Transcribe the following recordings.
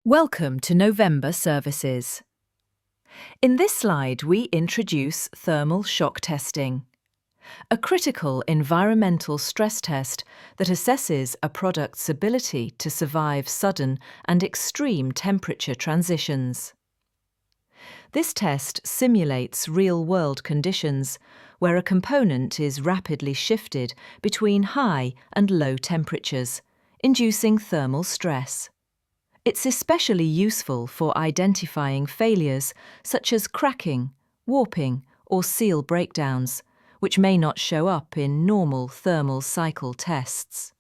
Welcome to November Services. In this slide, we introduce thermal shock testing, a critical environmental stress test that assesses a product's ability to survive sudden and extreme temperature transitions. This test simulates real-world conditions where a component is rapidly shifted between high and low temperatures, inducing thermal stress. It's especially useful for identifying failures such as cracking, warping, or seal breakdowns, which may not show up in normal thermal cycle tests.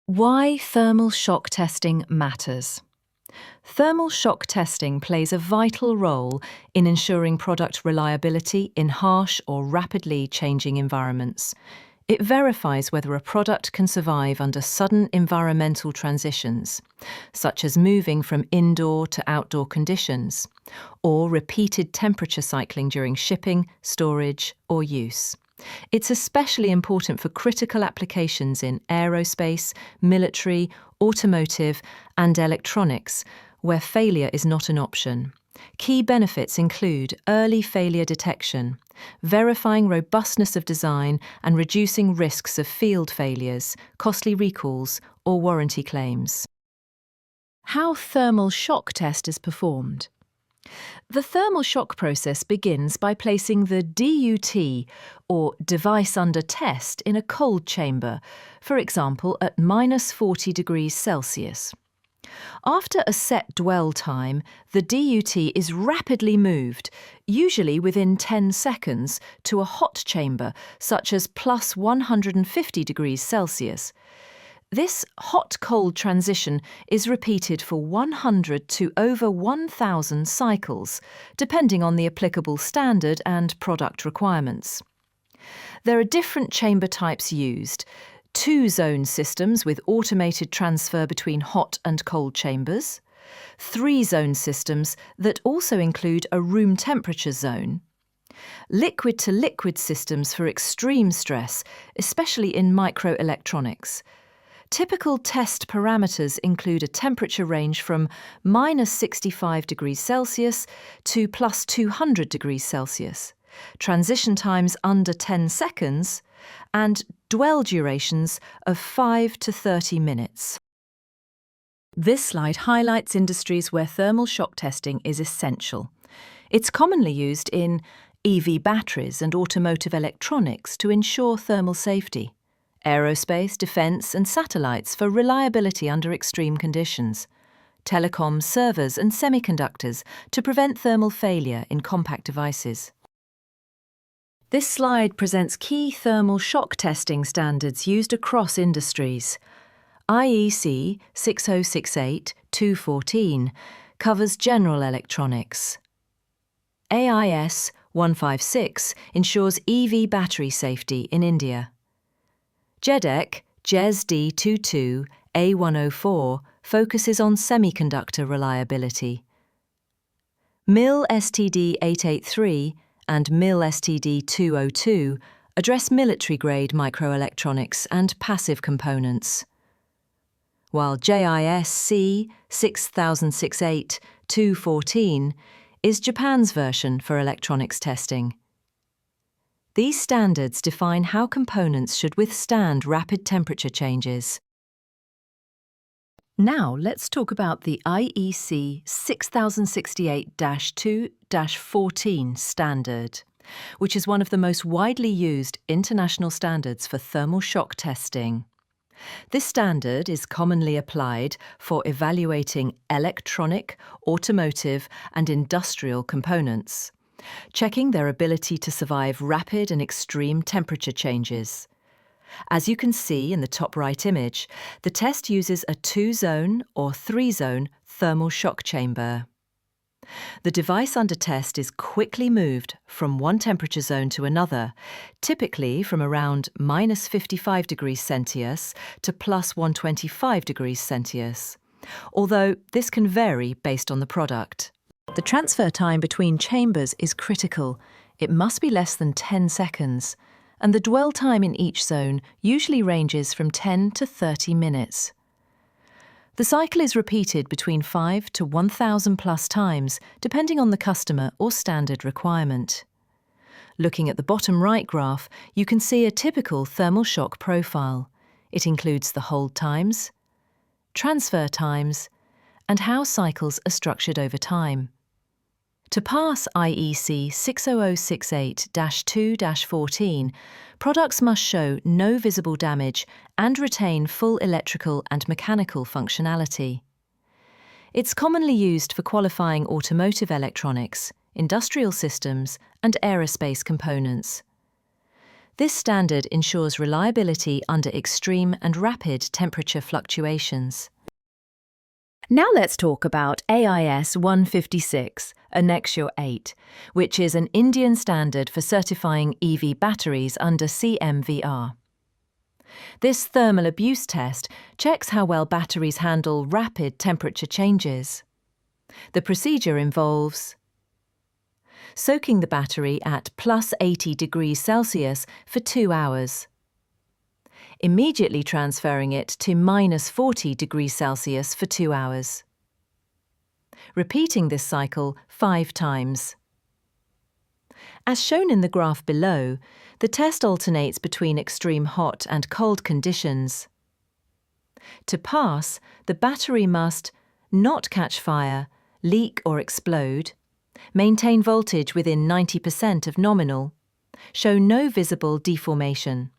Why thermal shock testing matters. Thermal shock testing plays a vital role in ensuring product reliability in harsh or rapidly changing environments. It verifies whether a product can survive under sudden environmental transitions, such as moving from indoor to outdoor conditions, or repeated temperature cycling during shipping, storage, or use. It's especially important for critical applications in aerospace, military, automotive, and electronics, where failure is not an option. Key benefits include early failure detection, verifying robustness of design and reducing risks of field failures, costly recalls, or warranty claims. How thermal shock test is performed. The thermal shock process begins by placing the DUT, or device under test, in a cold chamber, for example at -40 degrees Celsius. After a set dwell time, the DUT is rapidly moved, usually within 10 seconds, to a hot chamber, such as +150 degrees Celsius. This hot-cold transition is repeated for 100 to over 1,000 cycles, depending on the applicable standard and product requirements. There are different chamber types used: two-zone systems with automated transfer between hot and cold chambers, three-zone systems that also include a room temperature zone, liquid-to-liquid systems for extreme stress, especially in microelectronics. Typical test parameters include a temperature range from -65 degrees Celsius to +200 degrees Celsius, transition times under 10 seconds, and dwell durations of 5 to 30 minutes. This slide highlights industries where thermal shock testing is essential. It's commonly used in EV batteries and automotive electronics to ensure thermal safety, aerospace, defense, and satellites for reliability under extreme conditions, telecom, servers, and semiconductors to prevent thermal failure in compact devices. This slide presents key thermal shock testing standards used across industries. IEC 6068-214 covers general electronics. AIS 156 ensures EV battery safety in India. JEDEC JES D22 A104 focuses on semiconductor reliability. MIL STD 883 and MIL STD 202 address military-grade microelectronics and passive components, while JIS C 6068-214 is Japan's version for electronics testing. These standards define how components should withstand rapid temperature changes. Now let's talk about the IEC 6068-2-14 standard, which is one of the most widely used international standards for thermal shock testing. This standard is commonly applied for evaluating electronic, automotive, and industrial components, checking their ability to survive rapid and extreme temperature changes. As you can see in the top right image, the test uses a two-zone or three-zone thermal shock chamber. The device under test is quickly moved from one temperature zone to another, typically from around -55 degrees Celsius to +125 degrees Celsius, although this can vary based on the product. The transfer time between chambers is critical. It must be less than 10 seconds, and the dwell time in each zone usually ranges from 10 to 30 minutes. The cycle is repeated between 5 to 1,000 plus times, depending on the customer or standard requirement. Looking at the bottom right graph, you can see a typical thermal shock profile. It includes the hold times, transfer times, and how cycles are structured over time. To pass IEC 60068-2-14, products must show no visible damage and retain full electrical and mechanical functionality. It's commonly used for qualifying automotive electronics, industrial systems, and aerospace components. This standard ensures reliability under extreme and rapid temperature fluctuations. Now let's talk about AIS 156, Annexure 8, which is an Indian standard for certifying EV batteries under CMVR. This thermal abuse test checks how well batteries handle rapid temperature changes. The procedure involves soaking the battery at plus 80 degrees Celsius for 2 hours, immediately transferring it to minus 40 degrees Celsius for 2 hours. Repeating this cycle 5 times. As shown in the graph below, the test alternates between extreme hot and cold conditions. To pass, the battery must not catch fire, leak or explode, maintain voltage within 90% of nominal, show no visible deformation.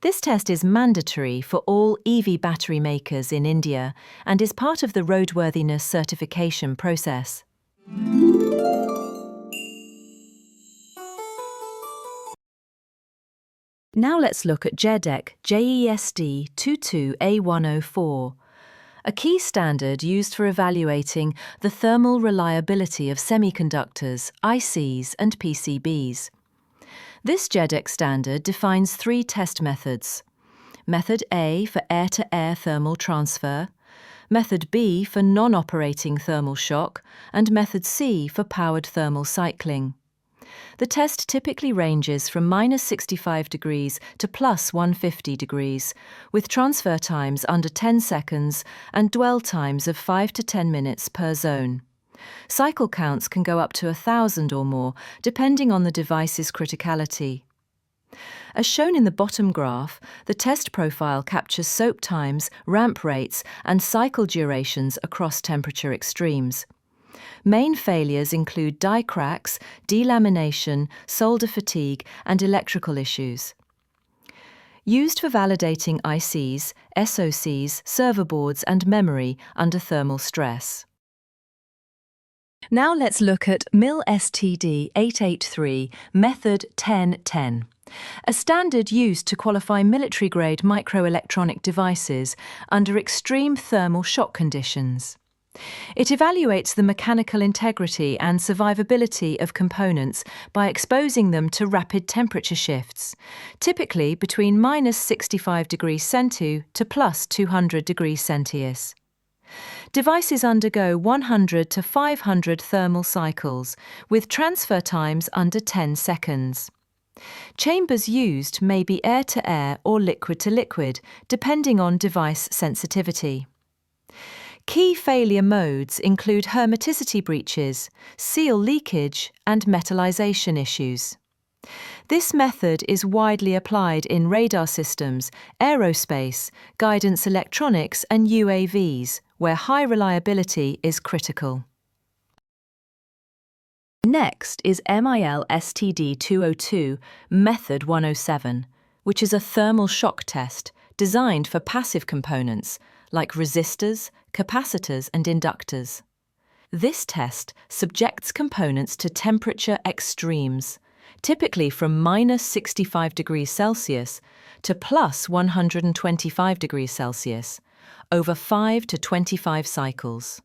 This test is mandatory for all EV battery makers in India and is part of the roadworthiness certification process. Now let's look at JEDEC JESD 22A104, a key standard used for evaluating the thermal reliability of semiconductors, ICs, and PCBs. This JEDEC standard defines 3 test methods. Method A for air-to-air thermal transfer, Method B for non-operating thermal shock, and Method C for powered thermal cycling. The test typically ranges from minus 65 degrees to plus 150 degrees, with transfer times under 10 seconds and dwell times of 5 to 10 minutes per zone. Cycle counts can go up to 1,000 or more, depending on the device's criticality. As shown in the bottom graph, the test profile captures soak times, ramp rates, and cycle durations across temperature extremes. Main failures include die cracks, delamination, solder fatigue, and electrical issues. Used for validating ICs, SoCs, server boards, and memory under thermal stress. Now let's look at MIL STD 883 Method 1010, a standard used to qualify military-grade microelectronic devices under extreme thermal shock conditions. It evaluates the mechanical integrity and survivability of components by exposing them to rapid temperature shifts, typically between minus 65 degrees Celsius to plus 200 degrees Celsius. Devices undergo 100 to 500 thermal cycles, with transfer times under 10 seconds. Chambers used may be air-to-air or liquid-to-liquid, depending on device sensitivity. Key failure modes include hermeticity breaches, seal leakage, and metallization issues. This method is widely applied in radar systems, aerospace, guidance electronics, and UAVs, where high reliability is critical. Next is MIL STD 202 Method 107, which is a thermal shock test designed for passive components like resistors, capacitors, and inductors. This test subjects components to temperature extremes, typically from minus 65 degrees Celsius to plus 125 degrees Celsius, over 5 to 25 cycles.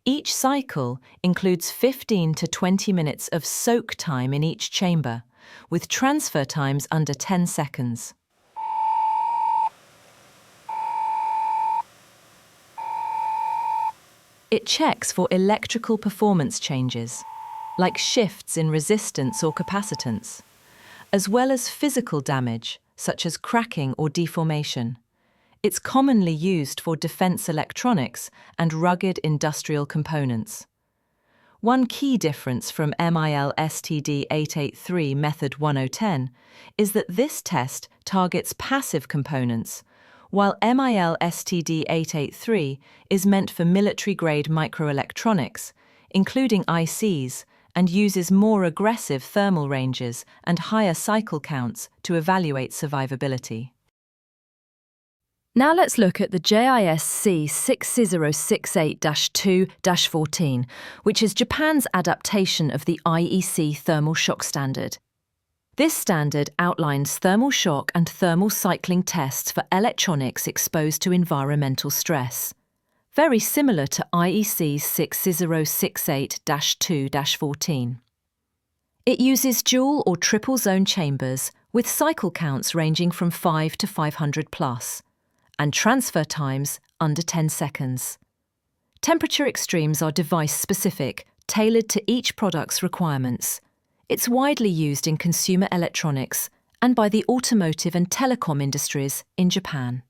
Each cycle includes 15 to 20 minutes of soak time in each chamber, with transfer times under 10 seconds. It checks for electrical performance changes, like shifts in resistance or capacitance, as well as physical damage, such as cracking or deformation. It's commonly used for defense electronics and rugged industrial components. One key difference from MIL STD 883 Method 1010 is that this test targets passive components, while MIL STD 883 is meant for military-grade microelectronics, including ICs, and uses more aggressive thermal ranges and higher cycle counts to evaluate survivability. Now let's look at the JIS C6068-2-14, which is Japan's adaptation of the IEC thermal shock standard. This standard outlines thermal shock and thermal cycling tests for electronics exposed to environmental stress, very similar to IEC 6068-2-14. It uses dual or triple zone chambers with cycle counts ranging from 5 to 500 plus, and transfer times under 10 seconds. Temperature extremes are device-specific, tailored to each product's requirements. It's widely used in consumer electronics and by the automotive and telecom industries in Japan.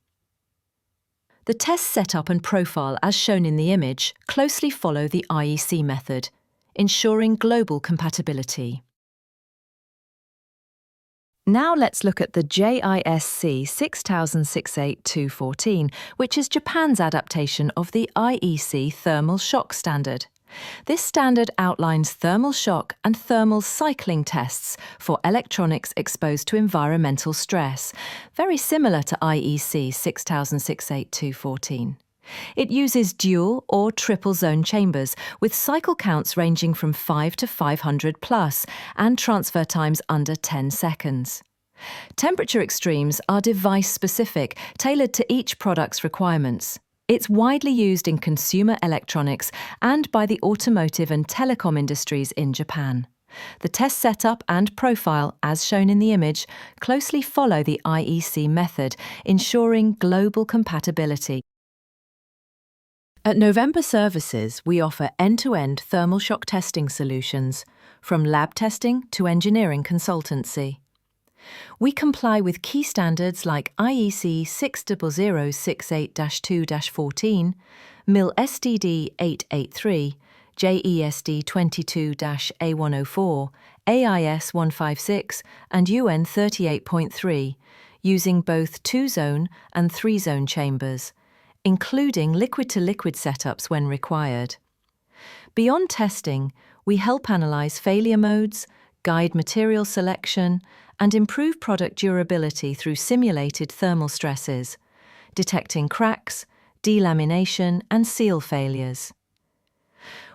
The test setup and profile, as shown in the image, closely follow the IEC method, ensuring global compatibility. Now let's look at the JISC 6068-214, which is Japan's adaptation of the IEC thermal shock standard. This standard outlines thermal shock and thermal cycling tests for electronics exposed to environmental stress, very similar to IEC 6068-214. It uses dual or triple zone chambers with cycle counts ranging from 5 to 500 plus and transfer times under 10 seconds. Temperature extremes are device-specific, tailored to each product's requirements. It's widely used in consumer electronics and by the automotive and telecom industries in Japan. The test setup and profile, as shown in the image, closely follow the IEC method, ensuring global compatibility. At November Services, we offer end-to-end thermal shock testing solutions, from lab testing to engineering consultancy. We comply with key standards like IEC 60068-2-14, MIL STD 883, JESD 22-A104, AIS 156 and UN 38.3, using both 2-zone and 3-zone chambers, including liquid-to-liquid setups when required. Beyond testing, we help analyze failure modes, guide material selection, and improve product durability through simulated thermal stresses, detecting cracks, delamination, and seal failures.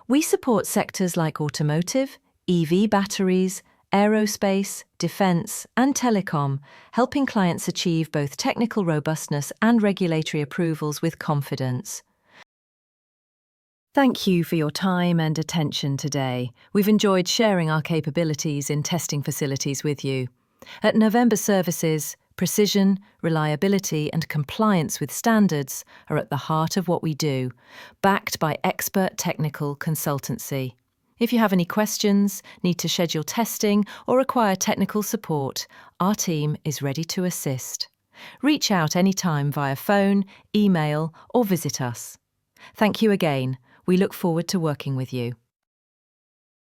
We support sectors like automotive, EV batteries, aerospace, defense, and telecom, helping clients achieve both technical robustness and regulatory approvals with confidence. Thank you for your time and attention today. We've enjoyed sharing our capabilities in testing facilities with you. At November Services, precision, reliability, and compliance with standards are at the heart of what we do, backed by expert technical consultancy. If you have any questions, need to schedule testing, or require technical support, our team is ready to assist. Reach out anytime via phone, email, or visit us. Thank you again. We look forward to working with you.